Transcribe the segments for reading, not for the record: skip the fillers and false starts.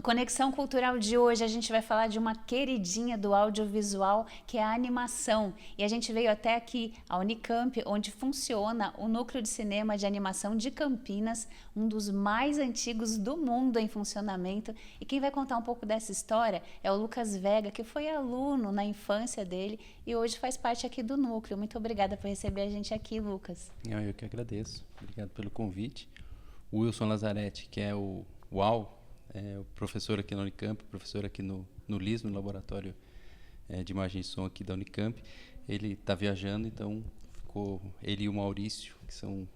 Conexão Cultural de hoje a gente vai falar de uma queridinha do audiovisual, que é a animação. E a gente veio até aqui, a Unicamp, onde funciona o Núcleo de Cinema de Animação de Campinas, um dos mais antigos do mundo em funcionamento. E quem vai contar um pouco dessa história é o Lucas Vega, que foi aluno na infância dele e hoje faz parte aqui do Núcleo. Muito obrigada por receber a gente aqui, Lucas. Eu que agradeço. Obrigado pelo convite. O Wilson Lazzaretti, que é o UAU, é o professor aqui na Unicamp, professor aqui no LIS, no Laboratório de Imagem e Som aqui da Unicamp. Ele está viajando, então ficou ele e o Maurício, que são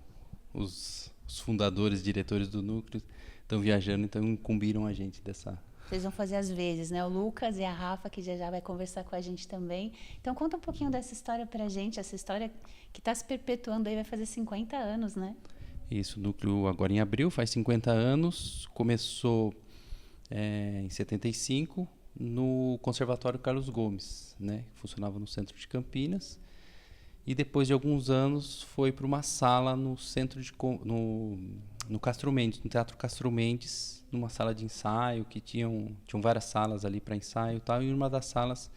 os fundadores, diretores do núcleo, estão viajando, então incumbiram a gente dessa... Vocês vão fazer as vezes, né? O Lucas e a Rafa, que já vai conversar com a gente também. Então conta um pouquinho dessa história pra gente, essa história que está se perpetuando aí, vai fazer 50 anos, né? Isso, o núcleo agora em abril, faz 50 anos, começou em 75 no Conservatório Carlos Gomes, né, que funcionava no centro de Campinas, e depois de alguns anos foi para uma sala no centro de no Castro Mendes, no Teatro Castro Mendes, numa sala de ensaio que tinham várias salas ali para ensaio e tal, e em uma das salas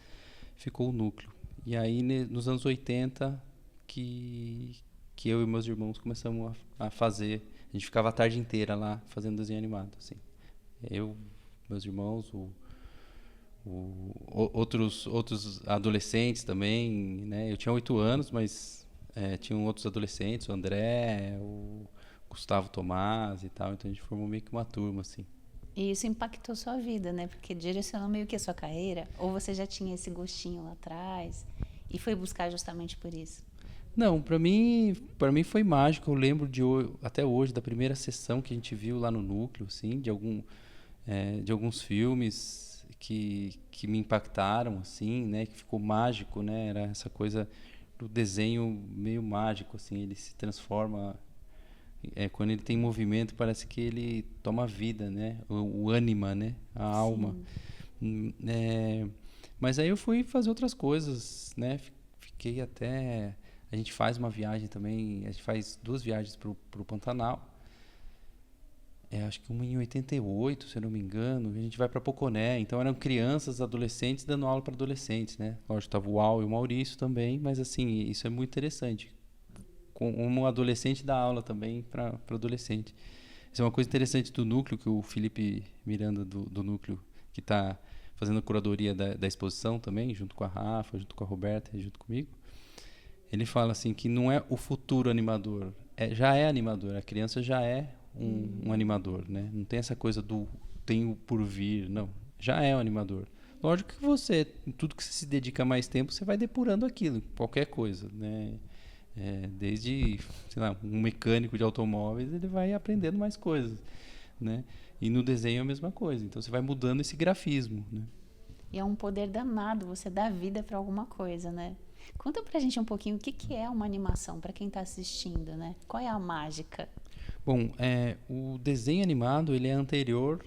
ficou o núcleo. E aí nos anos 80 que eu e meus irmãos começamos a fazer, a gente ficava a tarde inteira lá fazendo desenho animado, assim. Eu, meus irmãos, outros adolescentes também, né? Eu tinha 8 anos, mas tinham outros adolescentes, o André, o Gustavo Tomás e tal, então a gente formou meio que uma turma, assim. E isso impactou sua vida, né? Porque direcionou meio que a sua carreira, ou você já tinha esse gostinho lá atrás e foi buscar justamente por isso? Não, para mim foi mágico. Eu lembro até hoje da primeira sessão que a gente viu lá no núcleo, assim, de alguns filmes que me impactaram, assim, né, que ficou mágico, né, era essa coisa do desenho meio mágico, assim, ele se transforma, quando ele tem movimento parece que ele toma vida, né, o ânima, né, a alma. Mas aí eu fui fazer outras coisas, né, fiquei até... A gente faz uma viagem também, a gente faz 2 viagens para o Pantanal. Acho que uma em 88, se eu não me engano. A gente vai para Poconé. Então eram crianças, adolescentes, dando aula para adolescentes, né? Lógico, estava o Al e o Maurício também, mas assim, isso é muito interessante. Um adolescente dá aula também para adolescente. Isso é uma coisa interessante do núcleo, que o Felipe Miranda do núcleo, que está fazendo a curadoria da exposição também, junto com a Rafa, junto com a Roberta, junto comigo. Ele fala assim que não é o futuro animador, já é animador, a criança já é um animador, né? Não tem essa coisa do tenho por vir, não, já é um animador. Lógico que você, tudo que você se dedica mais tempo, você vai depurando aquilo, qualquer coisa, né? Desde, sei lá, um mecânico de automóveis, ele vai aprendendo mais coisas, né? E no desenho é a mesma coisa, então você vai mudando esse grafismo, né? E é um poder danado você dar vida para alguma coisa, né? Conta pra gente um pouquinho o que é uma animação para quem está assistindo, né? Qual é a mágica? Bom, o desenho animado ele é anterior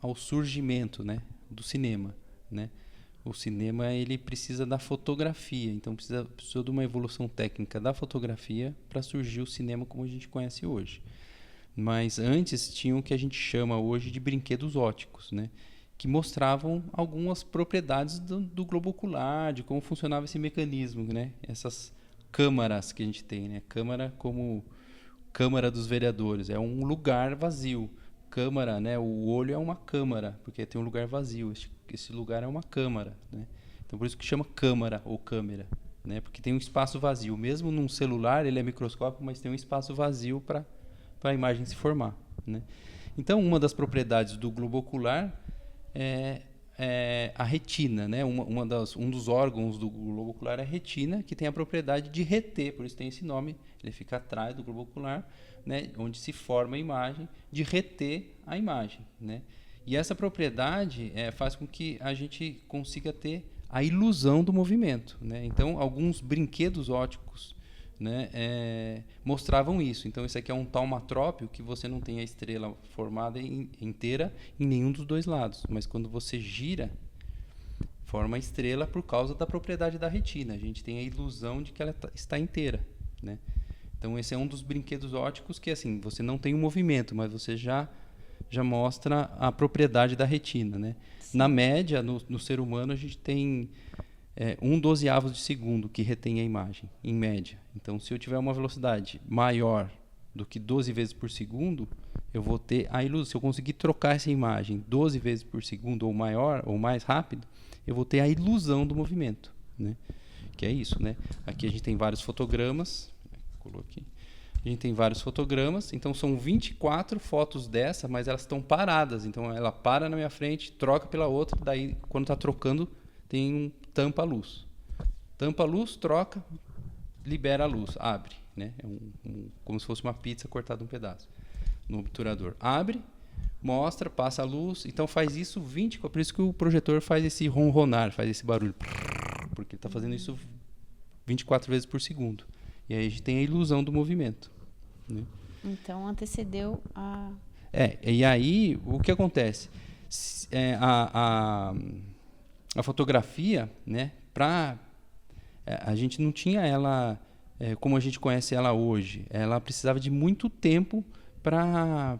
ao surgimento, né, do cinema, né? O cinema ele precisa da fotografia, então precisou de uma evolução técnica da fotografia para surgir o cinema como a gente conhece hoje. Mas antes tinha o que a gente chama hoje de brinquedos ópticos, né? Que mostravam algumas propriedades do globo ocular, de como funcionava esse mecanismo, né? Essas câmaras que a gente tem, né? Câmara como Câmara dos Vereadores, é um lugar vazio. Câmara, né? O olho é uma câmara, porque tem um lugar vazio. Esse lugar é uma câmara, né? Então por isso que chama câmara ou câmera, né? Porque tem um espaço vazio. Mesmo num celular ele é microscópico, mas tem um espaço vazio para a imagem se formar, né? Então uma das propriedades do globo ocular é a retina, né? Um dos órgãos do globo ocular é a retina, que tem a propriedade de reter, por isso tem esse nome, ele fica atrás do globo ocular, né? Onde se forma a imagem, de reter a imagem, né? E essa propriedade faz com que a gente consiga ter a ilusão do movimento, né? Então, alguns brinquedos ópticos, né, mostravam isso. Então, esse aqui é um taumatrópio, que você não tem a estrela formada inteira em nenhum dos 2 lados. Mas quando você gira, forma a estrela por causa da propriedade da retina. A gente tem a ilusão de que ela está inteira, né? Então, esse é um dos brinquedos ópticos que, assim, você não tem um movimento, mas você já já mostra a propriedade da retina, né? Na média, no ser humano, a gente tem 1/12 de segundo que retém a imagem, em média. Então, se eu tiver uma velocidade maior do que 12 vezes por segundo, eu vou ter a ilusão. Se eu conseguir trocar essa imagem 12 vezes por segundo ou maior ou mais rápido, eu vou ter a ilusão do movimento, né? Que é isso, né? Aqui a gente tem vários fotogramas. Coloquei. A gente tem vários fotogramas, então são 24 fotos dessa, mas elas estão paradas. Então ela para na minha frente, troca pela outra, daí quando está trocando tem um tampa-luz. Tampa-luz, troca, libera a luz, abre, né? Como se fosse uma pizza cortada um pedaço no obturador. Abre, mostra, passa a luz, então faz isso 24, por isso que o projetor faz esse ronronar, faz esse barulho, porque ele está fazendo isso 24 vezes por segundo. E aí a gente tem a ilusão do movimento, né? Então antecedeu a... E aí o que acontece? A fotografia, né, a gente não tinha ela como a gente conhece ela hoje. Ela precisava de muito tempo para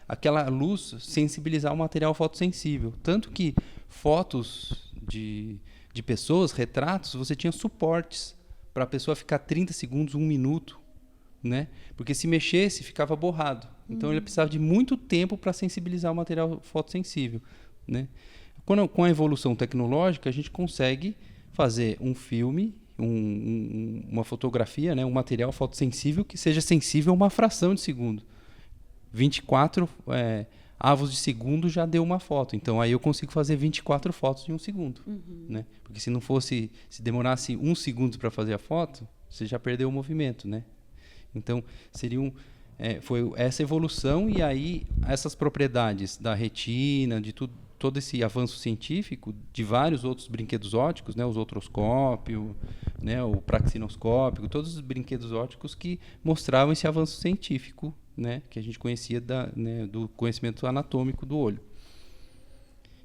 aquela luz sensibilizar o material fotossensível. Tanto que fotos de pessoas, retratos, você tinha suportes para a pessoa ficar 30 segundos, 1 minuto, né? Porque se mexesse, ficava borrado. Então, ele precisava de muito tempo para sensibilizar o material fotossensível, né? Com a evolução tecnológica, a gente consegue fazer um filme, uma fotografia, né? Um material fotossensível que seja sensível a uma fração de segundo. 24 avos de segundo já deu uma foto. Então, aí eu consigo fazer 24 fotos em 1 segundo. Né? Porque se demorasse 1 segundo para fazer a foto, você já perdeu o movimento, né? Então, foi essa evolução e aí essas propriedades da retina, de todo esse avanço científico, de vários outros brinquedos ópticos, né? O zotroscópio, né? O praxinoscópio, todos os brinquedos ópticos que mostravam esse avanço científico, né, que a gente conhecia do conhecimento anatômico do olho.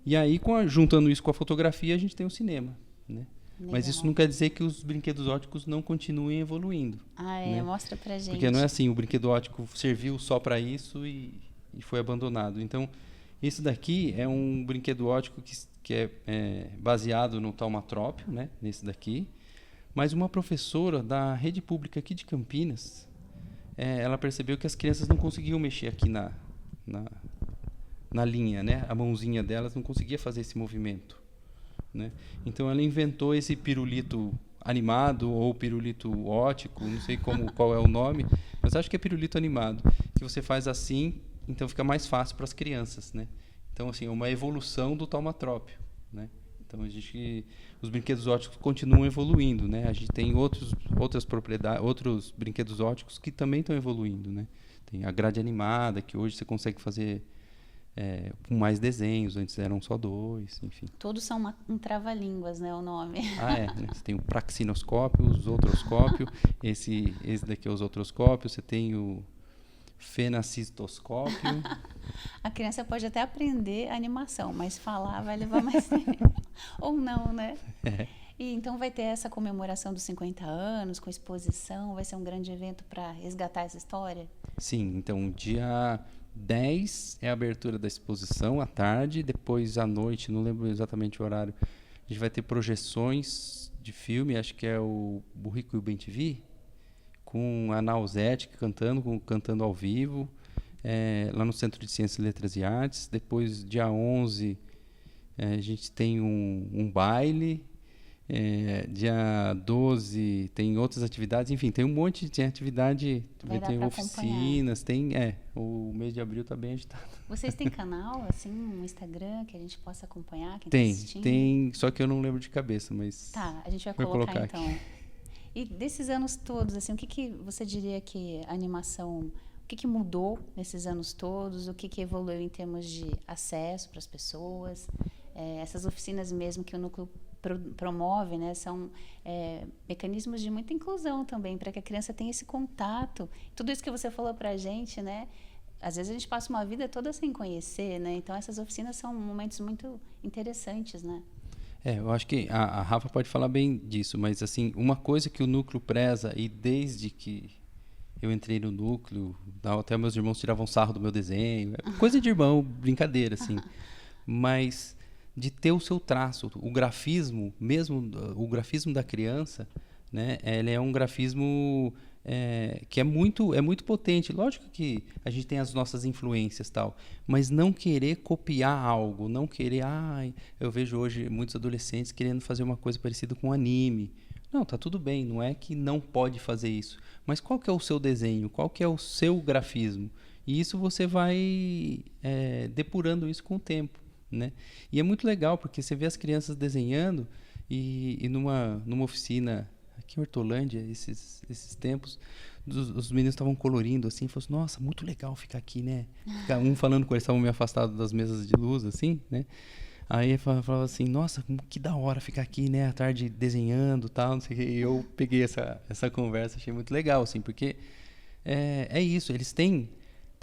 E aí, juntando isso com a fotografia, a gente tem o cinema, né? Mas isso não quer dizer que os brinquedos ópticos não continuem evoluindo. Né? Mostra pra gente. Porque não é assim, o brinquedo óptico serviu só para isso e foi abandonado. Então, isso daqui é um brinquedo óptico que é baseado no taumatrópio, né, nesse daqui. Mas uma professora da rede pública aqui de Campinas, ela percebeu que as crianças não conseguiam mexer aqui na linha, né? A mãozinha delas não conseguia fazer esse movimento, né? Então ela inventou esse pirulito animado ou pirulito óptico, não sei qual é o nome, mas acho que é pirulito animado, que você faz assim, então fica mais fácil para as crianças, né? Então assim, é uma evolução do taumatrópio, né? Então os brinquedos ópticos continuam evoluindo, né? A gente tem outras propriedades, outros brinquedos ópticos que também estão evoluindo, né? Tem a grade animada, que hoje você consegue fazer com mais desenhos, antes eram só 2, enfim. Todos são um trava-línguas, né, o nome. Né? Você tem o praxinoscópio, o zotroscópio, esse daqui é o zotroscópio, você tem o fenacistoscópio. A criança pode até aprender a animação, mas falar vai levar mais tempo. Ou não, né? E então vai ter essa comemoração dos 50 anos, com exposição, vai ser um grande evento para resgatar essa história? Sim, então dia 10 é a abertura da exposição, à tarde, depois à noite, não lembro exatamente o horário, a gente vai ter projeções de filme, acho que é o Burrico e o Bem-TV, com a Nausete cantando ao vivo, lá no Centro de Ciências, Letras e Artes. Depois, dia 11, a gente tem um baile. Dia 12 tem outras atividades, enfim, tem um monte de atividade, tem oficinas, o mês de abril está bem agitado. Vocês têm canal, assim, um Instagram que a gente possa acompanhar? Tem, só que eu não lembro de cabeça, mas... Tá, a gente vai colocar então. Aqui. E desses anos todos, assim, o que você diria que a animação, o que mudou nesses anos todos, o que evoluiu em termos de acesso para as pessoas, essas oficinas mesmo que o Núcleo promove, né, são mecanismos de muita inclusão também, para que a criança tenha esse contato. Tudo isso que você falou para a gente, né, às vezes a gente passa uma vida toda sem conhecer, né, então essas oficinas são momentos muito interessantes, né? Eu acho que a Rafa pode falar bem disso, mas assim, uma coisa que o Núcleo preza, e desde que eu entrei no núcleo, até meus irmãos tiravam sarro do meu desenho. Coisa de irmão, brincadeira, assim. Mas de ter o seu traço, o grafismo, mesmo o grafismo da criança, né? Ele é um grafismo que é muito potente. Lógico que a gente tem as nossas influências, tal, mas não querer copiar algo, não querer, eu vejo hoje muitos adolescentes querendo fazer uma coisa parecida com anime. Não, tá tudo bem, não é que não pode fazer isso, mas qual que é o seu desenho, qual que é o seu grafismo? E isso você vai depurando isso com o tempo, né? E é muito legal porque você vê as crianças desenhando e numa oficina aqui em Hortolândia, esses tempos, os meninos estavam colorindo assim, falou assim, nossa, muito legal ficar aqui, né? Um falando com eles, estavam meio afastados das mesas de luz, assim, né? Aí falava assim, nossa, que da hora ficar aqui, né, à tarde desenhando, tal, não sei o quê. E eu peguei essa conversa, achei muito legal, assim, porque é isso, eles têm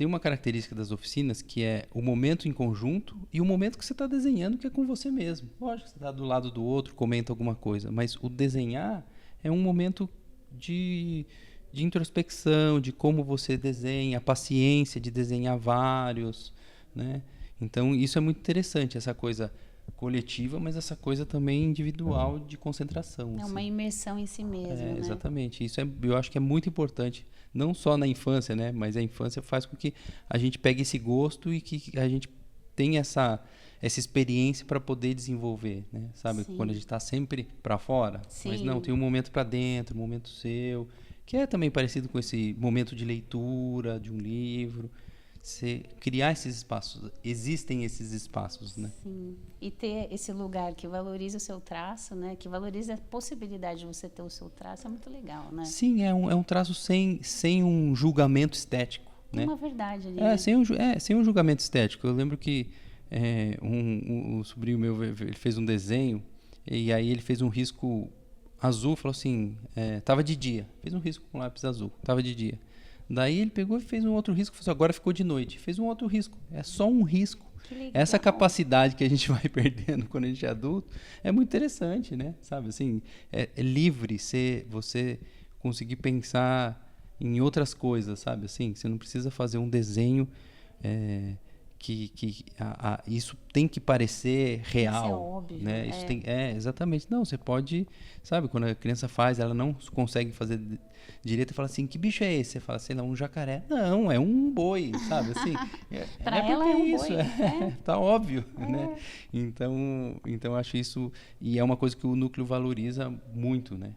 uma característica das oficinas que é o momento em conjunto e o momento que você está desenhando, que é com você mesmo. Lógico que você está do lado do outro, comenta alguma coisa, mas o desenhar é um momento de introspecção, de como você desenha, a paciência de desenhar vários, né? Então, isso é muito interessante, essa coisa coletiva, mas essa coisa também individual de concentração. É uma imersão em si mesmo, né? Exatamente. Isso eu acho que é muito importante, não só na infância, né? Mas a infância faz com que a gente pegue esse gosto e que a gente tenha essa experiência para poder desenvolver, né? Sabe? Sim. Quando a gente está sempre para fora. Sim. Mas não, tem um momento para dentro, um momento seu, que é também parecido com esse momento de leitura de um livro. Você criar esses espaços, existem esses espaços, né? Sim, e ter esse lugar que valoriza o seu traço, né? Que valoriza a possibilidade de você ter o seu traço, é muito legal, né? Sim, é um traço sem um julgamento estético, né? É uma verdade ali, né? Sem um julgamento estético. Eu lembro que um sobrinho meu, ele fez um desenho e aí ele fez um risco azul, falou assim, tava de dia, fez um risco com lápis azul, tava de dia. Daí ele pegou e fez um outro risco, falou assim, agora ficou de noite. Fez um outro risco. É só um risco. Essa capacidade que a gente vai perdendo quando a gente é adulto é muito interessante, né? Sabe, assim, é livre você conseguir pensar em outras coisas, sabe? Assim, você não precisa fazer um desenho que isso tem que parecer real, isso é óbvio, né? Isso exatamente. Não, você pode, sabe, quando a criança faz, ela não consegue fazer direito e fala assim, que bicho é esse? Você fala, sei lá, um jacaré. Não, é um boi, sabe? Assim, para ela é um isso, boi. Tá óbvio, né? Então acho isso, e é uma coisa que o núcleo valoriza muito, né?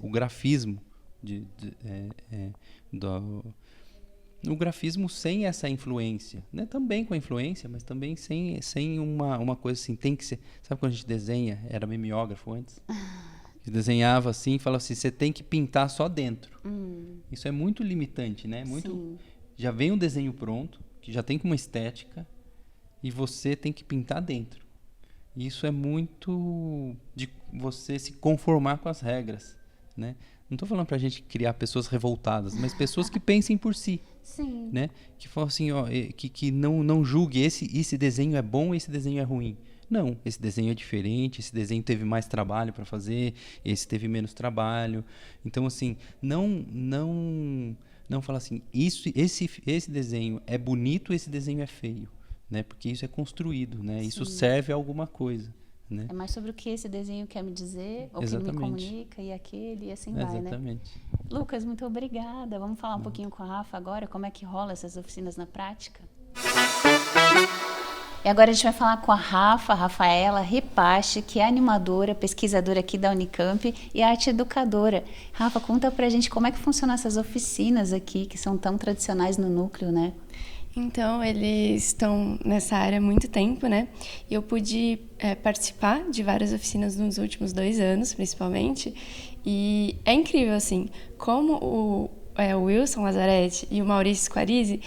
O grafismo o grafismo sem essa influência, né? Também com a influência, mas também sem uma coisa assim, tem que ser, sabe quando a gente desenha, era mimeógrafo antes? Desenhava assim e falava assim, você tem que pintar só dentro. Isso é muito limitante, né? Sim. Já vem um desenho pronto, que já tem uma estética, e você tem que pintar dentro. Isso é muito de você se conformar com as regras, né? Não estou falando para a gente criar pessoas revoltadas, mas pessoas que pensem por si. Sim. Né? Que falam assim, que não julgue esse desenho é bom, esse desenho é ruim. Não, esse desenho é diferente, esse desenho teve mais trabalho para fazer, esse teve menos trabalho. Então, assim, não falar assim, esse desenho é bonito, esse desenho é feio, né? Porque isso é construído, né? Isso serve a alguma coisa, né? É mais sobre o que esse desenho quer me dizer, ou que ele me comunica, e aquele, e assim vai, né? Exatamente. Lucas, muito obrigada. Vamos falar um pouquinho com a Rafa agora, como é que rola essas oficinas na prática? E agora a gente vai falar com a Rafaela Ripache, que é animadora, pesquisadora aqui da Unicamp e arte educadora. Rafa, conta pra gente como é que funcionam essas oficinas aqui, que são tão tradicionais no núcleo, né? Então, eles estão nessa área há muito tempo, né? E eu pude participar de várias oficinas nos últimos 2 anos, principalmente. E é incrível, assim, como o Wilson Lazzaretti e o Maurício Squarisi,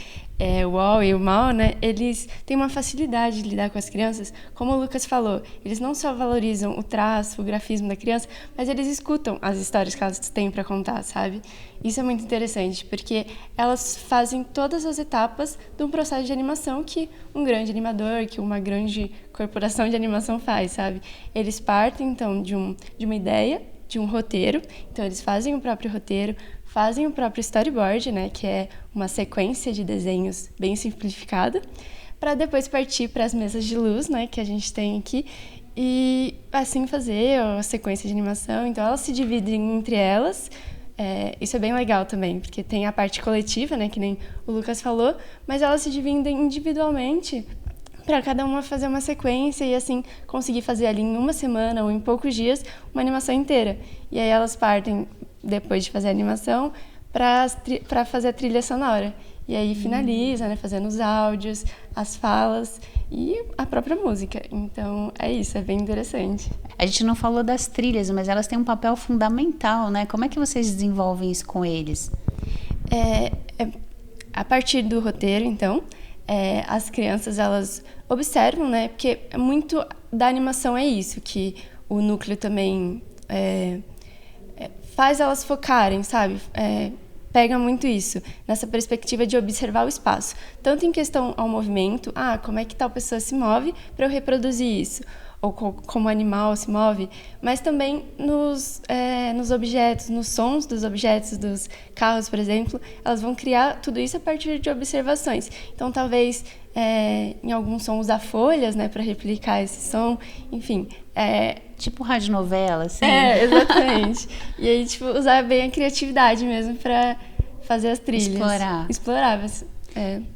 o UOL e o MAU, né, eles têm uma facilidade de lidar com as crianças. Como o Lucas falou, eles não só valorizam o traço, o grafismo da criança, mas eles escutam as histórias que elas têm para contar, sabe? Isso é muito interessante, porque elas fazem todas as etapas de um processo de animação que um grande animador, que uma grande corporação de animação faz, sabe? Eles partem, então, de uma ideia, de um roteiro. Então, eles fazem o próprio roteiro, fazem o próprio storyboard, né, que é uma sequência de desenhos bem simplificada, para depois partir para as mesas de luz, né, que a gente tem aqui, e assim fazer a sequência de animação. Então, elas se dividem entre elas. Isso é bem legal também, porque tem a parte coletiva, né, que nem o Lucas falou, mas elas se dividem individualmente para cada uma fazer uma sequência e assim conseguir fazer ali em uma semana ou em poucos dias uma animação inteira. E aí elas partem, depois de fazer a animação, para fazer a trilha sonora. E aí finaliza, né, fazendo os áudios, as falas e a própria música. Então é isso, é bem interessante. A gente não falou das trilhas, mas elas têm um papel fundamental, né? Como é que vocês desenvolvem isso com eles? A partir do roteiro, então, as crianças, elas observam, né? Porque muito da animação é isso, que o núcleo também faz elas focarem, sabe? Pega muito isso, nessa perspectiva de observar o espaço. Tanto em questão ao movimento, como é que tal pessoa se move para eu reproduzir isso? Ou como o animal se move, mas também nos objetos, nos sons dos objetos, dos carros, por exemplo, elas vão criar tudo isso a partir de observações. Então, talvez, em algum som, usar folhas, né, para replicar esse som, enfim. Tipo radionovela, assim? Exatamente. E aí, tipo, usar bem a criatividade mesmo para fazer as trilhas. Explorar.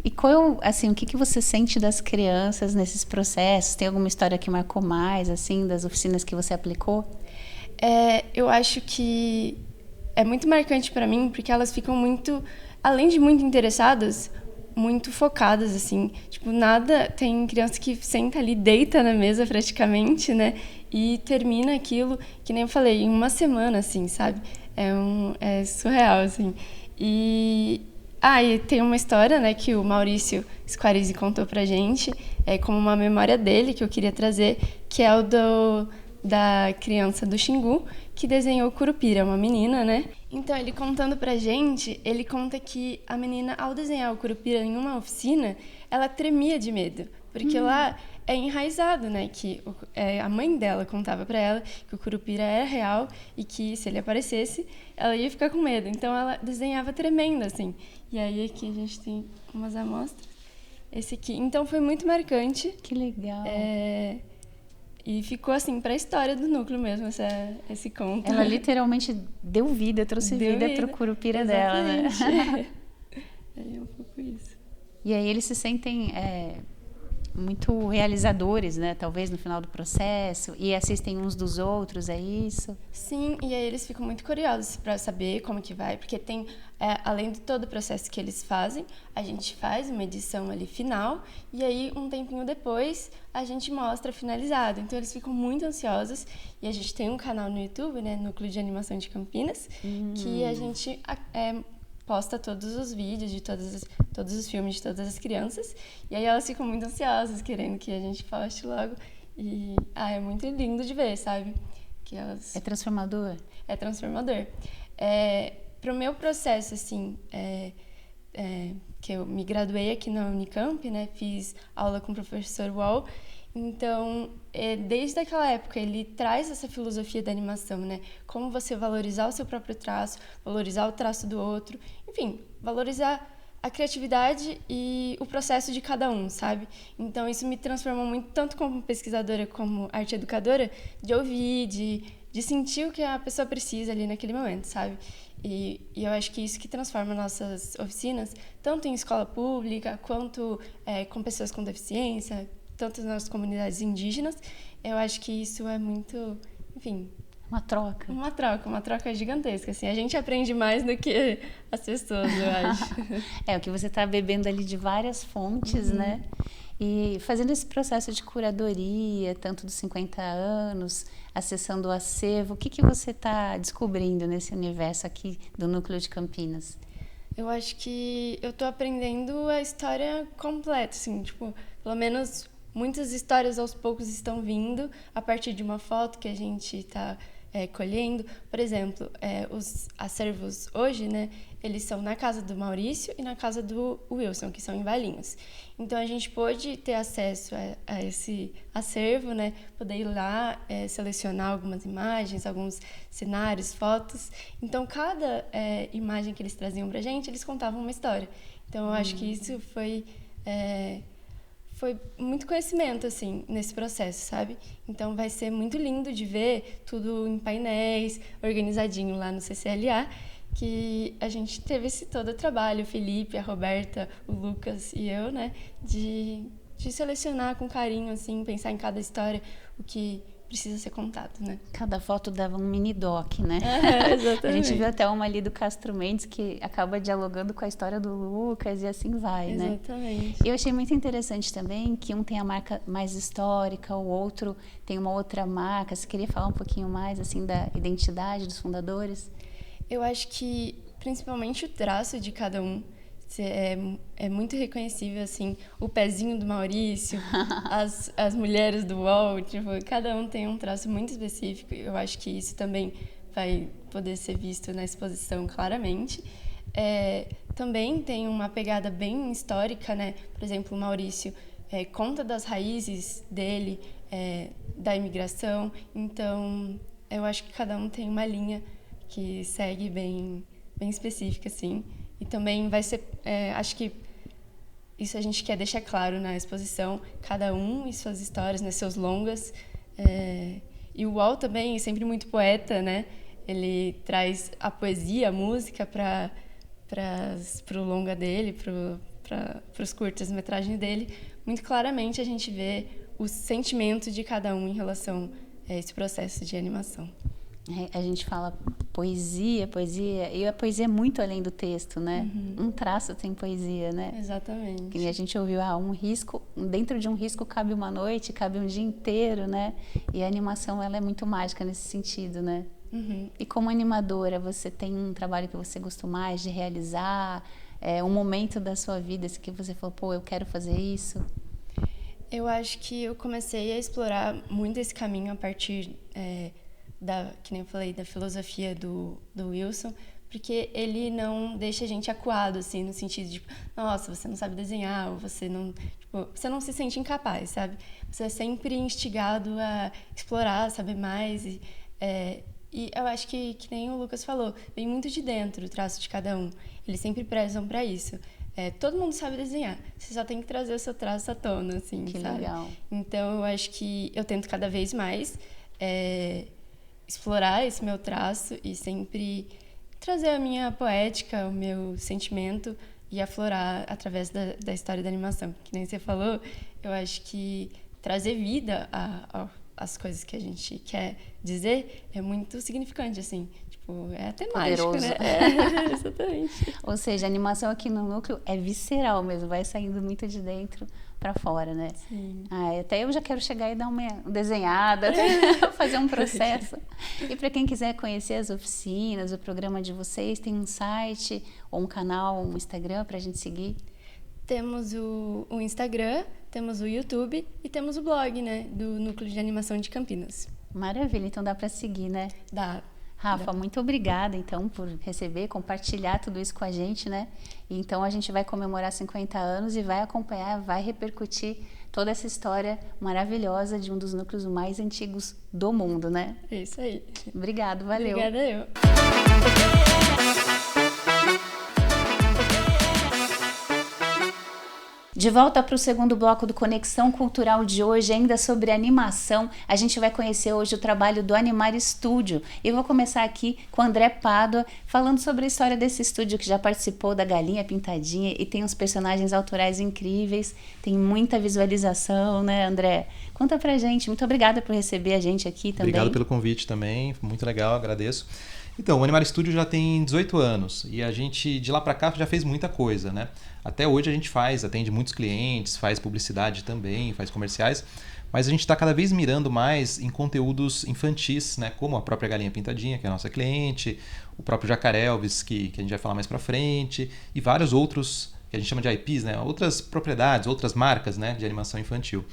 E o que você sente das crianças nesses processos? Tem alguma história que marcou mais, assim, das oficinas que você aplicou? Eu acho que é muito marcante para mim, porque elas ficam muito, além de muito interessadas, muito focadas, assim. Tipo, tem criança que senta ali, deita na mesa praticamente, né? E termina aquilo, que nem eu falei, em uma semana, assim, sabe? É surreal, assim. E tem uma história, né, que o Maurício Squarizi contou pra gente, como uma memória dele, que eu queria trazer, que é o da criança do Xingu, que desenhou o Curupira, uma menina, né? Então, ele contando pra gente, ele conta que a menina, ao desenhar o Curupira em uma oficina, ela tremia de medo, porque lá é enraizado, né, que a mãe dela contava pra ela que o Curupira era real e que, se ele aparecesse, ela ia ficar com medo. Então, ela desenhava tremendo, assim. E aí, aqui a gente tem umas amostras. Esse aqui. Então, foi muito marcante. Que legal. E ficou, assim, pra história do núcleo mesmo, esse conto. Ela literalmente deu vida, trouxe vida pro Curupira dela, né? É um pouco isso. E aí, eles se sentem muito realizadores, né? Talvez no final do processo, e assistem uns dos outros, é isso? Sim, e aí eles ficam muito curiosos para saber como que vai, porque tem, além de todo o processo que eles fazem, a gente faz uma edição ali final, e aí um tempinho depois a gente mostra finalizado. Então eles ficam muito ansiosos, e a gente tem um canal no YouTube, né, Núcleo de Animação de Campinas, que a gente posta todos os vídeos de todos os filmes de todas as crianças, e aí elas ficam muito ansiosas, querendo que a gente poste logo, e é muito lindo de ver, sabe? Que elas... É transformador? É transformador. Para o meu processo, assim, que eu me graduei aqui na Unicamp, né, fiz aula com o professor Wall, então, desde aquela época, ele traz essa filosofia da animação, né? Como você valorizar o seu próprio traço, valorizar o traço do outro, enfim, valorizar a criatividade e o processo de cada um, sabe? Então, isso me transformou muito, tanto como pesquisadora como arte educadora, de ouvir, de sentir o que a pessoa precisa ali naquele momento, sabe? E eu acho que isso que transforma nossas oficinas, tanto em escola pública, quanto com pessoas com deficiência, tanto nas comunidades indígenas, eu acho que isso é muito, enfim... Uma troca gigantesca, assim. A gente aprende mais do que as pessoas, eu acho. O que você está bebendo ali de várias fontes, né? E fazendo esse processo de curadoria, tanto dos 50 anos, acessando o acervo, o que você está descobrindo nesse universo aqui do Núcleo de Campinas? Eu acho que eu estou aprendendo a história completa, assim, tipo, pelo menos... Muitas histórias aos poucos estão vindo a partir de uma foto que a gente está colhendo. Por exemplo, os acervos hoje, né, eles são na casa do Maurício e na casa do Wilson, que são em Valinhos. Então, a gente pôde ter acesso a esse acervo, né, poder ir lá, selecionar algumas imagens, alguns cenários, fotos. Então, cada imagem que eles traziam pra gente, eles contavam uma história. Então, eu acho que isso foi muito conhecimento, assim, nesse processo, sabe? Então, vai ser muito lindo de ver tudo em painéis, organizadinho lá no CCLA, que a gente teve esse todo o trabalho, o Felipe, a Roberta, o Lucas e eu, né? De selecionar com carinho, assim, pensar em cada história, o que precisa ser contado, né? Cada foto dava um mini doc, né? Exatamente. A gente viu até uma ali do Castro Mendes que acaba dialogando com a história do Lucas e assim vai, né? Exatamente. E eu achei muito interessante também que um tem a marca mais histórica, o outro tem uma outra marca. Você queria falar um pouquinho mais, assim, da identidade dos fundadores? Eu acho que, principalmente, o traço de cada um é muito reconhecível, assim, o pezinho do Maurício, as mulheres do UOL, tipo, cada um tem um traço muito específico. Eu acho que isso também vai poder ser visto na exposição claramente. Também tem uma pegada bem histórica, né? Por exemplo, o Maurício conta das raízes dele, da imigração. Então, eu acho que cada um tem uma linha que segue bem específica, assim. E também vai ser, acho que isso a gente quer deixar claro na exposição, cada um e suas histórias, né, seus longas. E o UOL também é sempre muito poeta, né? Ele traz a poesia, a música para o longa dele, para os curtas-metragens dele. Muito claramente a gente vê o sentimento de cada um em relação a esse processo de animação. A gente fala poesia, e a poesia é muito além do texto, né? Um traço tem poesia, né? Exatamente. Que a gente ouviu, um risco, dentro de um risco cabe uma noite, cabe um dia inteiro, né? E a animação, ela é muito mágica nesse sentido, né? E como animadora, você tem um trabalho que você gostou mais de realizar? Um momento da sua vida assim, que você falou, pô, eu quero fazer isso? Eu acho que eu comecei a explorar muito esse caminho a partir que nem eu falei, da filosofia do Wilson, porque ele não deixa a gente acuado, assim, no sentido de, nossa, você não sabe desenhar, ou você não se sente incapaz, sabe? Você é sempre instigado a explorar, saber mais, e eu acho que nem o Lucas falou, vem muito de dentro o traço de cada um. Eles sempre prezam para isso. Todo mundo sabe desenhar, você só tem que trazer o seu traço à tona, assim, que sabe? Legal. Então, eu acho que eu tento cada vez mais explorar esse meu traço e sempre trazer a minha poética, o meu sentimento e aflorar através da história da animação. Que nem você falou, eu acho que trazer vida às coisas que a gente quer dizer é muito significante, assim. Tipo, é até mágico, né? Exatamente. Ou seja, a animação aqui no núcleo é visceral mesmo, vai saindo muito de dentro para fora, né? Sim. Até eu já quero chegar e dar uma desenhada, fazer um processo. E para quem quiser conhecer as oficinas, o programa de vocês, tem um site ou um canal, um Instagram para a gente seguir? Temos o Instagram, temos o YouTube e temos o blog, né? Do Núcleo de Animação de Campinas. Maravilha, então dá para seguir, né? Dá. Rafa, muito obrigada, então, por receber, compartilhar tudo isso com a gente, né? E, então, a gente vai comemorar 50 anos e vai acompanhar, vai repercutir toda essa história maravilhosa de um dos núcleos mais antigos do mundo, né? É isso aí. Obrigado, valeu. Obrigada eu. De volta para o segundo bloco do Conexão Cultural de hoje, ainda sobre animação, a gente vai conhecer hoje o trabalho do Animar Studio. Eu vou começar aqui com o André Pádua, falando sobre a história desse estúdio que já participou da Galinha Pintadinha e tem uns personagens autorais incríveis, tem muita visualização, né, André? Conta pra gente, muito obrigada por receber a gente aqui também. Obrigado pelo convite também, muito legal, agradeço. Então, o Animar Studio já tem 18 anos e a gente, de lá para cá, já fez muita coisa, né? Até hoje a gente atende muitos clientes, faz publicidade também, faz comerciais, mas a gente está cada vez mirando mais em conteúdos infantis, né? Como a própria Galinha Pintadinha, que é a nossa cliente, o próprio Jacaré Elvis, que a gente vai falar mais para frente, e vários outros que a gente chama de IPs, né? Outras propriedades, outras marcas, né? De animação infantil.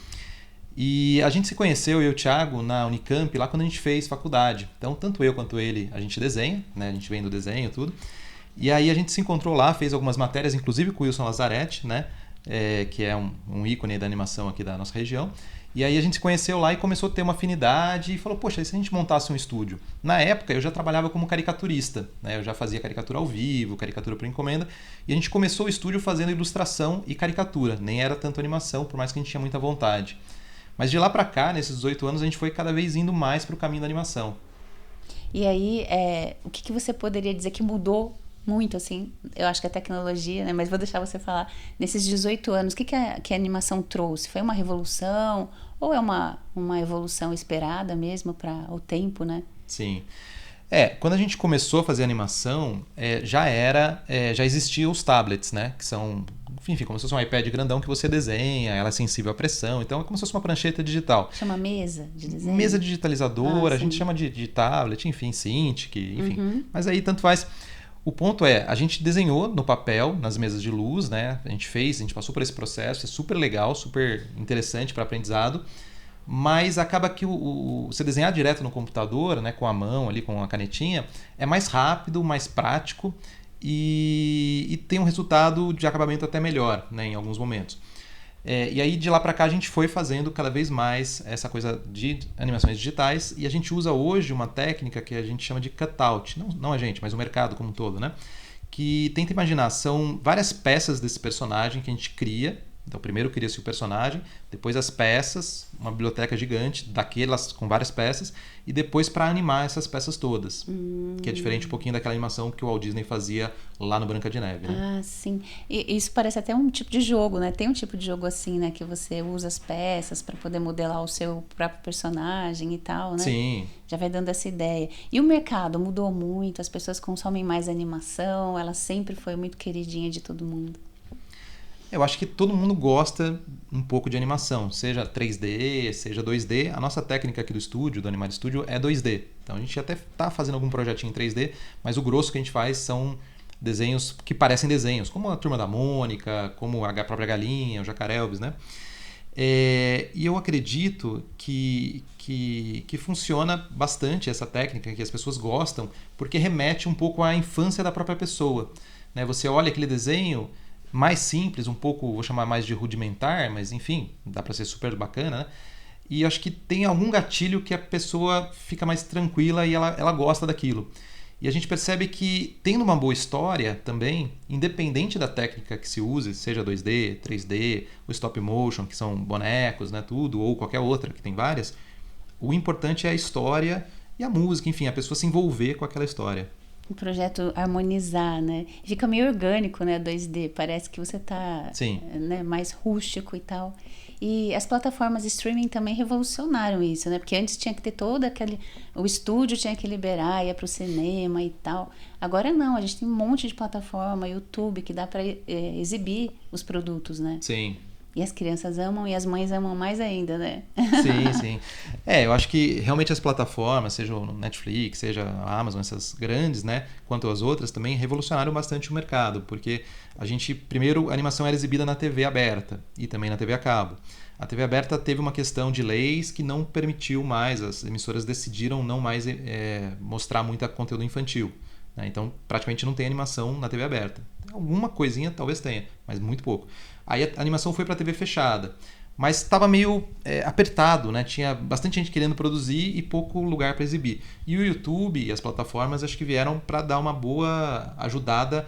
E a gente se conheceu, eu e o Thiago, na Unicamp, lá quando a gente fez faculdade. Então, tanto eu quanto ele, a gente desenha, né? A gente vem do desenho e tudo. E aí a gente se encontrou lá, fez algumas matérias, inclusive com o Wilson Lazzaretti, né? Que é um ícone da animação aqui da nossa região. E aí a gente se conheceu lá e começou a ter uma afinidade e falou, poxa, e se a gente montasse um estúdio? Na época eu já trabalhava como caricaturista, né? Eu já fazia caricatura ao vivo, caricatura por encomenda, e a gente começou o estúdio fazendo ilustração e caricatura, nem era tanto animação, por mais que a gente tinha muita vontade. Mas de lá pra cá, nesses 18 anos, a gente foi cada vez indo mais pro caminho da animação. E aí, o que você poderia dizer que mudou muito, assim? Eu acho que a tecnologia, né? Mas vou deixar você falar. Nesses 18 anos, o que a animação trouxe? Foi uma revolução ou é uma evolução esperada mesmo para o tempo, né? Sim. Quando a gente começou a fazer animação, já existiam os tablets, né? Que são, enfim, como se fosse um iPad grandão que você desenha, ela é sensível à pressão, então é como se fosse uma prancheta digital. Chama mesa de desenho? Mesa digitalizadora, a gente sim. chama de tablet, enfim, Cintiq, enfim. Mas aí tanto faz. O ponto é, a gente desenhou no papel, nas mesas de luz, né? A gente passou por esse processo, é super legal, super interessante para aprendizado, mas acaba que você desenhar direto no computador, né, com a mão ali, com a canetinha, é mais rápido, mais prático e tem um resultado de acabamento até melhor, né, em alguns momentos. E aí de lá para cá a gente foi fazendo cada vez mais essa coisa de animações digitais e a gente usa hoje uma técnica que a gente chama de cutout, não a gente, mas o mercado como um todo, né? Que tenta imaginar, são várias peças desse personagem que a gente cria. Então primeiro cria-se o personagem, depois as peças, uma biblioteca gigante daquelas com várias peças e depois para animar essas peças todas, que é diferente um pouquinho daquela animação que o Walt Disney fazia lá no Branca de Neve, né? Ah, sim. E isso parece até um tipo de jogo, né? Tem um tipo de jogo assim, né? Que você usa as peças para poder modelar o seu próprio personagem e tal, né? Sim. Já vai dando essa ideia. E o mercado mudou muito, as pessoas consomem mais animação, ela sempre foi muito queridinha de todo mundo. Eu acho que todo mundo gosta um pouco de animação, seja 3D, seja 2D. A nossa técnica aqui do estúdio, do Animar Studio, é 2D. Então a gente até está fazendo algum projetinho em 3D, mas o grosso que a gente faz são desenhos que parecem desenhos, como a Turma da Mônica, como a própria Galinha, o Jacaré Elvis, né? E eu acredito que funciona bastante essa técnica, que as pessoas gostam, porque remete um pouco à infância da própria pessoa, né? Você olha aquele desenho mais simples, um pouco, vou chamar mais de rudimentar, mas enfim, dá para ser super bacana, né? E eu acho que tem algum gatilho que a pessoa fica mais tranquila e ela gosta daquilo. E a gente percebe que, tendo uma boa história também, independente da técnica que se use, seja 2D, 3D, o stop motion, que são bonecos, né, tudo, ou qualquer outra, que tem várias, o importante é a história e a música, enfim, a pessoa se envolver com aquela história. O projeto harmonizar, né? Fica meio orgânico, né? 2D. Parece que você tá, né, mais rústico e tal. E as plataformas de streaming também revolucionaram isso, né? Porque antes tinha que ter todo aquele... O estúdio tinha que liberar, ia pro cinema e tal. Agora não, a gente tem um monte de plataforma, YouTube, que dá para exibir os produtos, né? Sim. E as crianças amam e as mães amam mais ainda, né? Sim, sim. Eu acho que realmente as plataformas, seja o Netflix, seja a Amazon, essas grandes, né, quanto as outras, também revolucionaram bastante o mercado, porque primeiro, a animação era exibida na TV aberta e também na TV a cabo. A TV aberta teve uma questão de leis que não permitiu mais, as emissoras decidiram não mais mostrar muito conteúdo infantil. Então, praticamente não tem animação na TV aberta. Alguma coisinha talvez tenha, mas muito pouco. Aí a animação foi para a TV fechada, mas estava meio apertado, né? Tinha bastante gente querendo produzir e pouco lugar para exibir. E o YouTube e as plataformas acho que vieram para dar uma boa ajudada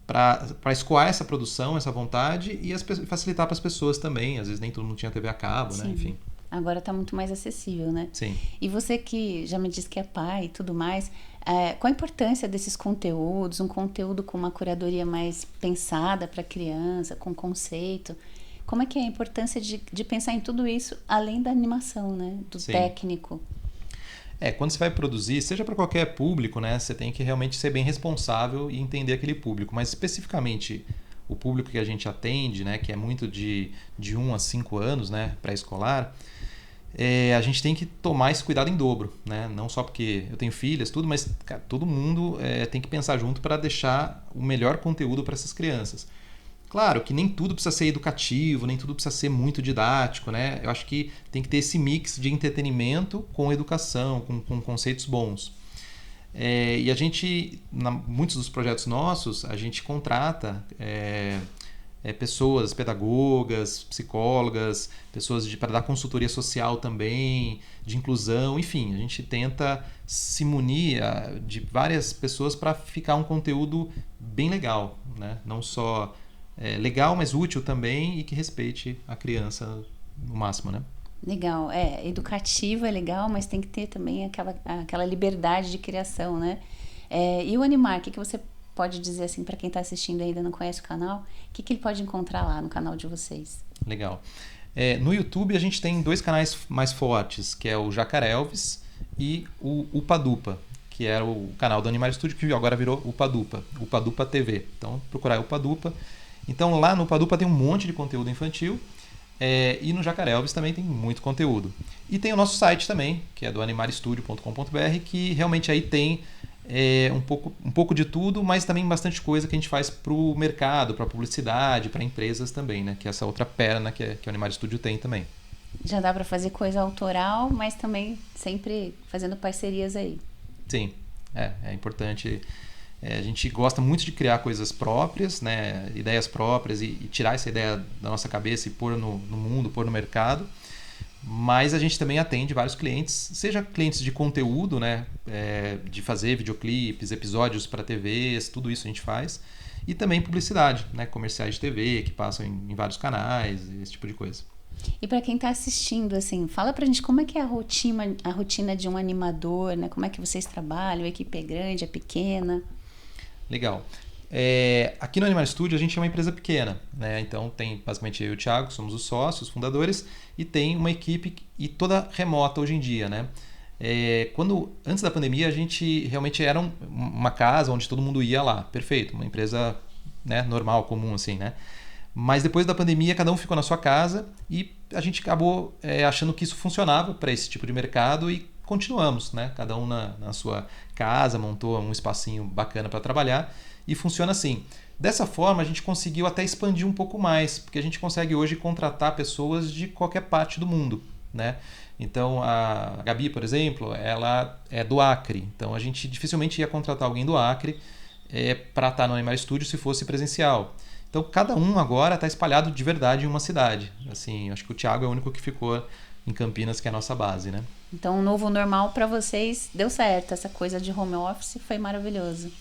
para escoar essa produção, essa vontade e facilitar para as pessoas também. Às vezes nem todo mundo tinha TV a cabo, Sim. né? Enfim. Agora está muito mais acessível, né? Sim. E você que já me disse que é pai e tudo mais, qual a importância desses conteúdos? Um conteúdo com uma curadoria mais pensada para criança, com conceito. Como é que é a importância de pensar em tudo isso, além da animação, né? Do Sim. técnico? Quando você vai produzir, seja para qualquer público, né? Você tem que realmente ser bem responsável e entender aquele público. Mas especificamente o público que a gente atende, né? Que é muito de 1 a 5 anos, né? Pré-escolar. A gente tem que tomar esse cuidado em dobro, né? Não só porque eu tenho filhas, tudo, mas cara, todo mundo tem que pensar junto para deixar o melhor conteúdo para essas crianças. Claro que nem tudo precisa ser educativo, nem tudo precisa ser muito didático, né? Eu acho que tem que ter esse mix de entretenimento com educação, com conceitos bons. E a gente, muitos dos projetos nossos, a gente contrata pessoas, pedagogas, psicólogas, pessoas para dar consultoria social também, de inclusão, enfim, a gente tenta se munir de várias pessoas para ficar um conteúdo bem legal, né? Não só legal, mas útil também e que respeite a criança no máximo, né? Legal, educativo é legal, mas tem que ter também aquela liberdade de criação, né? E o Animar, o que você pode dizer assim para quem está assistindo e ainda não conhece o canal? O que ele pode encontrar lá no canal de vocês? Legal. No YouTube a gente tem 2 canais mais fortes, que é o Jacarelves e o Upa Dupa, que era o canal do Animar Studio, que agora virou Upa Dupa TV. Então, procurar Upa Dupa. Então, lá no Upa Dupa tem um monte de conteúdo infantil. E no Jacarelves também tem muito conteúdo. E tem o nosso site também, que é do animarstudio.com.br, que realmente aí tem um pouco de tudo, mas também bastante coisa que a gente faz para o mercado, para publicidade, para empresas também, né? Que é essa outra perna que o Animar Studio tem também. Já dá para fazer coisa autoral, mas também sempre fazendo parcerias aí. Sim, é importante. A gente gosta muito de criar coisas próprias, né? Ideias próprias e tirar essa ideia da nossa cabeça e pôr no mundo, pôr no mercado. Mas a gente também atende vários clientes, seja clientes de conteúdo, né? De fazer videoclipes, episódios para TVs, tudo isso a gente faz. E também publicidade, né? Comerciais de TV que passam em vários canais, esse tipo de coisa. E para quem está assistindo, assim, fala pra gente como é que é a rotina de um animador, né? Como é que vocês trabalham, a equipe é grande, é pequena? Legal. Aqui no Animar Studio a gente é uma empresa pequena, né? Então tem basicamente eu e o Thiago, somos os sócios, fundadores, e tem uma equipe e toda remota hoje em dia, né? Antes da pandemia a gente realmente era uma casa onde todo mundo ia lá, perfeito, uma empresa, né, normal, comum assim, né? Mas depois da pandemia cada um ficou na sua casa e a gente acabou achando que isso funcionava para esse tipo de mercado e continuamos, né? Cada um na sua casa, montou um espacinho bacana para trabalhar e funciona assim. Dessa forma, a gente conseguiu até expandir um pouco mais, porque a gente consegue hoje contratar pessoas de qualquer parte do mundo, né? Então, a Gabi, por exemplo, ela é do Acre. Então, a gente dificilmente ia contratar alguém do Acre para estar no Animar Studio se fosse presencial. Então, cada um agora está espalhado de verdade em uma cidade. Assim, acho que o Thiago é o único que ficou em Campinas, que é a nossa base, né? Então, o novo normal para vocês deu certo. Essa coisa de home office foi maravilhoso.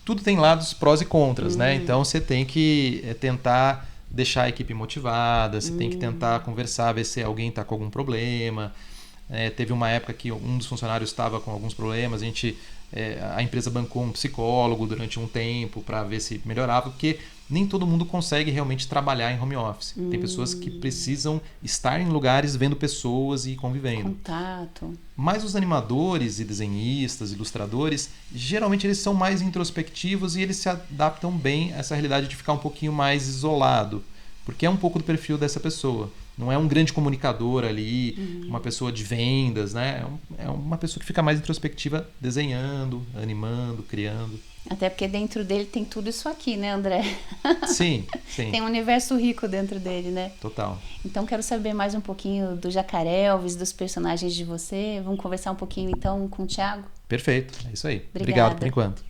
Tudo tem lados prós e contras, né? Então, você tem que tentar deixar a equipe motivada, você tem que tentar conversar, ver se alguém está com algum problema. Teve uma época que um dos funcionários estava com alguns problemas, a empresa bancou um psicólogo durante um tempo para ver se melhorava, porque nem todo mundo consegue realmente trabalhar em home office. Tem pessoas que precisam estar em lugares vendo pessoas e convivendo. Contato. Mas os animadores e desenhistas, ilustradores, geralmente eles são mais introspectivos e eles se adaptam bem a essa realidade de ficar um pouquinho mais isolado, porque é um pouco do perfil dessa pessoa. Não é um grande comunicador ali, uma pessoa de vendas, né? É uma pessoa que fica mais introspectiva, desenhando, animando, criando. Até porque dentro dele tem tudo isso aqui, né, André? Sim. Tem um universo rico dentro dele, né? Total. Então, quero saber mais um pouquinho do Jacarelves, dos personagens de você. Vamos conversar um pouquinho, então, com o Thiago? Perfeito, é isso aí. Obrigada. Obrigado por enquanto.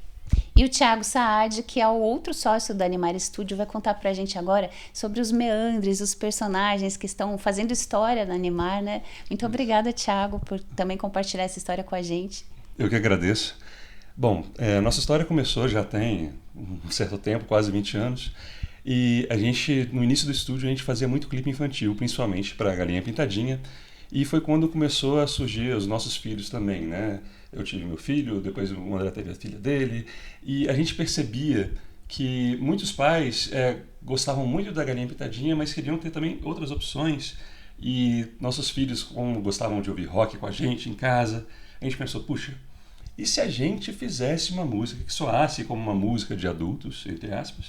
E o Thiago Saad, que é o outro sócio do Animar Studio, vai contar pra gente agora sobre os meandres, os personagens que estão fazendo história no Animar, né? Muito obrigada, Thiago, por também compartilhar essa história com a gente. Eu que agradeço. Bom, nossa história começou já tem um certo tempo, quase 20 anos, e a gente, no início do estúdio, a gente fazia muito clipe infantil, principalmente para Galinha Pintadinha, e foi quando começou a surgir os nossos filhos também, né? Eu tive meu filho, depois o André teve a filha dele, e a gente percebia que muitos pais gostavam muito da Galinha Pintadinha, mas queriam ter também outras opções, e nossos filhos, como gostavam de ouvir rock com a gente em casa, a gente pensou, puxa, e se a gente fizesse uma música que soasse como uma música de adultos, entre aspas,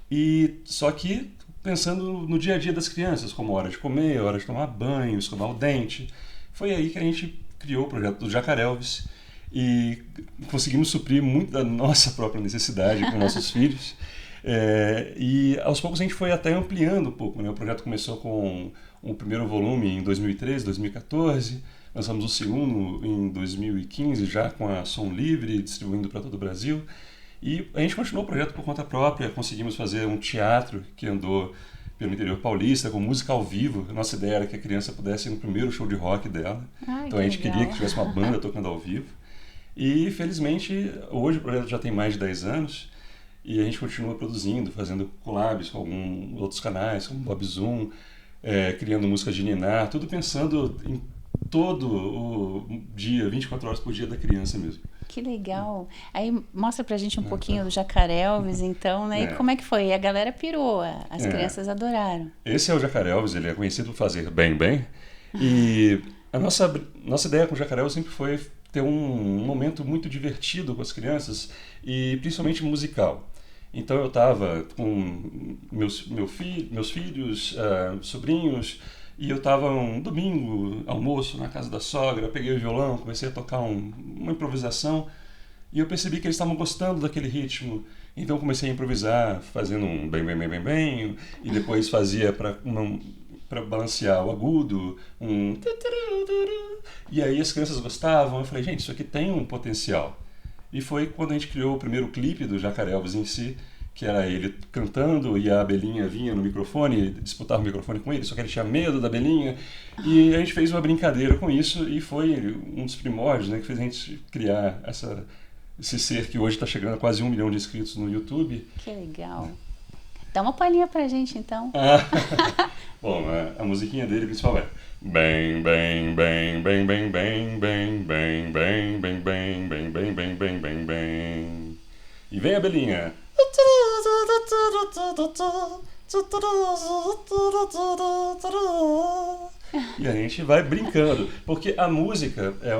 e só que pensando no dia a dia das crianças, como hora de comer, hora de tomar banho, escovar o dente. Foi aí que a gente criou o projeto do Jacarelves e conseguimos suprir muito da nossa própria necessidade com nossos filhos. E aos poucos a gente foi até ampliando um pouco, né? O projeto começou com um primeiro volume em 2013, 2014, lançamos o segundo em 2015, já com a Som Livre, distribuindo para todo o Brasil. E a gente continuou o projeto por conta própria, conseguimos fazer um teatro que andou pelo interior paulista, com música ao vivo. A nossa ideia era que a criança pudesse ir no primeiro show de rock dela. Ai, Então a gente legal. queria que tivesse uma banda tocando ao vivo. E felizmente hoje o projeto já tem mais de 10 anos e a gente continua produzindo, fazendo collabs com alguns outros canais, como Bob Zoom, criando músicas de ninar, tudo pensando em todo o dia, 24 horas por dia da criança mesmo. Que legal. Aí mostra pra gente um pouquinho do Jacarelves, então, né? E como é que foi? E a galera pirou, as crianças adoraram. Esse é o Jacarelves, ele é conhecido por fazer bem, bem. E a nossa ideia com o Jacarelves sempre foi ter um momento muito divertido com as crianças e principalmente musical. Então eu estava com meus filhos, sobrinhos, e eu estava um domingo, almoço, na casa da sogra, peguei o violão, comecei a tocar uma improvisação e eu percebi que eles estavam gostando daquele ritmo. Então eu comecei a improvisar, fazendo um bem, bem, bem, bem, bem, e depois fazia para balancear o agudo, e aí as crianças gostavam. Eu falei, gente, isso aqui tem um potencial. E foi quando a gente criou o primeiro clipe do Jacarelves em si, que era ele cantando e a abelhinha vinha no microfone, disputava o microfone com ele, só que ele tinha medo da abelhinha. E a gente fez uma brincadeira com isso e foi um dos primórdios, né, que fez a gente criar esse ser que hoje está chegando a quase 1 milhão de inscritos no YouTube. Que legal. Dá uma palhinha pra gente, então. Bom, a musiquinha dele principal é bem, bem, bem, bem, bem, bem, bem, bem, bem, bem, bem, bem, bem, bem, bem, bem, bem. E vem a abelhinha. E a gente vai brincando, porque a música é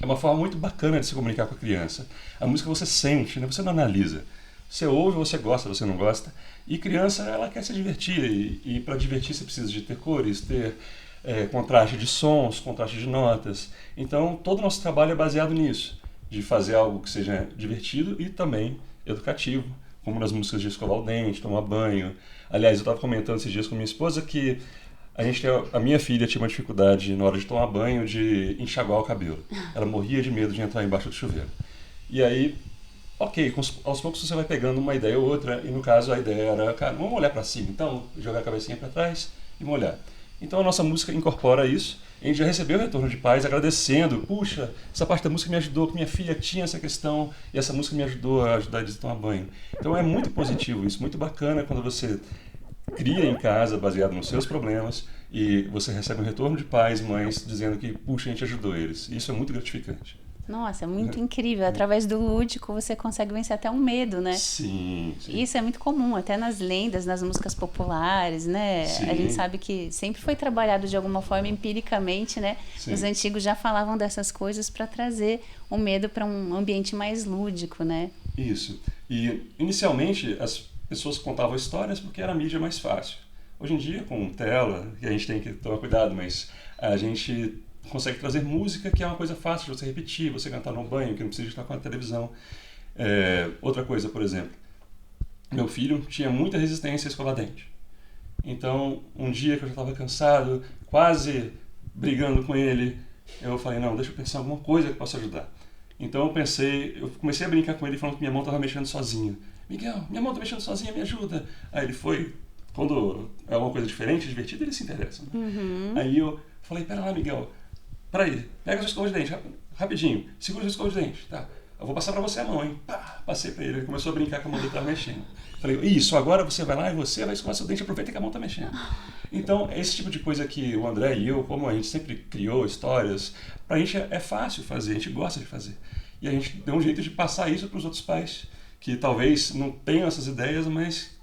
uma forma muito bacana de se comunicar com a criança. A música você sente, né? Você não analisa. Você ouve, você gosta, você não gosta. E criança, ela quer se divertir. E para divertir você precisa de ter cores, ter contraste de sons, contraste de notas. Então todo o nosso trabalho é baseado nisso, de fazer algo que seja divertido e também educativo, como nas músicas de escovar o dente, tomar banho. Aliás, eu estava comentando esses dias com minha esposa que a minha filha tinha uma dificuldade na hora de tomar banho de enxaguar o cabelo. Ela morria de medo de entrar embaixo do chuveiro. E aí, ok, aos poucos você vai pegando uma ideia ou outra, e no caso a ideia era, cara, vamos olhar para cima, então, jogar a cabecinha para trás e molhar. Então a nossa música incorpora isso. A gente já recebeu o retorno de pais agradecendo, puxa, essa parte da música me ajudou, que minha filha tinha essa questão e essa música me ajudou a ajudar eles a tomar banho. Então é muito positivo isso, muito bacana quando você cria em casa baseado nos seus problemas e você recebe um retorno de pais e mães dizendo que, puxa, a gente ajudou eles. Isso é muito gratificante. Nossa, é muito incrível. Através do lúdico você consegue vencer até um medo, né? Sim. Isso é muito comum, até nas lendas, nas músicas populares, né? Sim. A gente sabe que sempre foi trabalhado de alguma forma empiricamente, né? Sim. Os antigos já falavam dessas coisas para trazer o medo para um ambiente mais lúdico, né? Isso. E inicialmente as pessoas contavam histórias porque era a mídia mais fácil. Hoje em dia, com tela, que a gente tem que tomar cuidado, mas a gente consegue trazer música, que é uma coisa fácil de você repetir, você cantar no banho, que não precisa estar com a televisão. Outra coisa, por exemplo, meu filho tinha muita resistência a escovar dente. Então, um dia que eu já estava cansado, quase brigando com ele, eu falei, não, deixa eu pensar em alguma coisa que possa ajudar. Então eu comecei a brincar com ele falando que minha mão estava mexendo sozinha. Miguel, minha mão está mexendo sozinha, me ajuda. Aí ele foi, quando é alguma coisa diferente, divertida, ele se interessa. Né? Uhum. Aí eu falei, pera lá, Miguel, peraí, pega a sua escova de dente, rapidinho, segura a sua escova de dente, tá? Eu vou passar pra você a mão, hein? Pá, passei pra ele, ele começou a brincar com a mão dele, tava mexendo. Falei, isso, agora você vai lá e você vai escovar seu dente, aproveita que a mão tá mexendo. Então, esse tipo de coisa que o André e eu, como a gente sempre criou histórias, pra gente é fácil fazer, a gente gosta de fazer. E a gente deu um jeito de passar isso pros outros pais, que talvez não tenham essas ideias, mas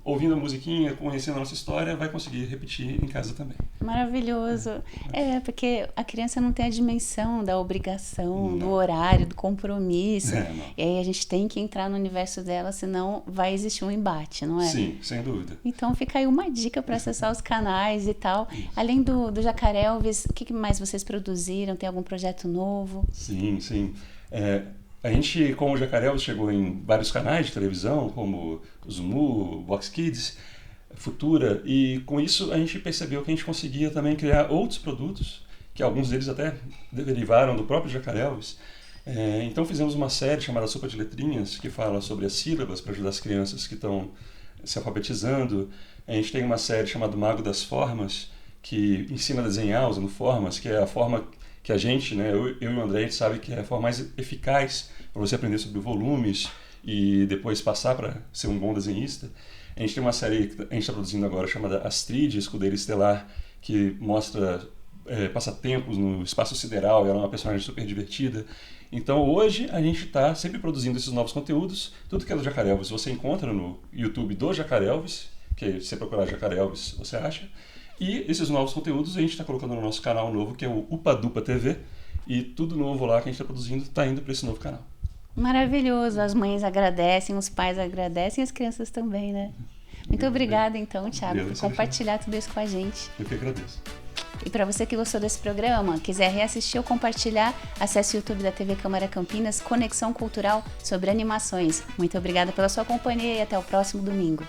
ouvindo a musiquinha, conhecendo a nossa história, vai conseguir repetir em casa também. Maravilhoso. Porque a criança não tem a dimensão da obrigação, do horário, do compromisso. E aí a gente tem que entrar no universo dela, senão vai existir um embate, não é? Sim, sem dúvida. Então fica aí uma dica para acessar os canais e tal. Além do Jacarelves, o que mais vocês produziram? Tem algum projeto novo? Sim. A gente, como o Jacaré, chegou em vários canais de televisão, como Zumu, Vox Kids, Futura, e com isso a gente percebeu que a gente conseguia também criar outros produtos, que alguns deles até derivaram do próprio Jacaré-Elvis. Então fizemos uma série chamada Sopa de Letrinhas, que fala sobre as sílabas para ajudar as crianças que estão se alfabetizando. A gente tem uma série chamada Mago das Formas, que ensina a desenhar usando formas, que é a forma que a gente, né, eu e o André, a gente sabe que é a forma mais eficaz para você aprender sobre volumes e depois passar para ser um bom desenhista. A gente tem uma série que a gente está produzindo agora chamada Astrid, Escudeira Estelar, que mostra passatempos no espaço sideral, e ela é uma personagem super divertida. Então hoje a gente está sempre produzindo esses novos conteúdos. Tudo que é do Jacaré-Elvis você encontra no YouTube do Jacaré-Elvis, que se você procurar Jacaré-Elvis você acha. E esses novos conteúdos a gente está colocando no nosso canal novo, que é o Upa Dupa TV, e tudo novo lá que a gente está produzindo está indo para esse novo canal. Maravilhoso, as mães agradecem, os pais agradecem, as crianças também, né? Muito obrigada então, Thiago, por compartilhar tudo isso com a gente. Eu que agradeço. E para você que gostou desse programa, quiser reassistir ou compartilhar, acesse o YouTube da TV Câmara Campinas, Conexão Cultural sobre animações. Muito obrigada pela sua companhia e até o próximo domingo.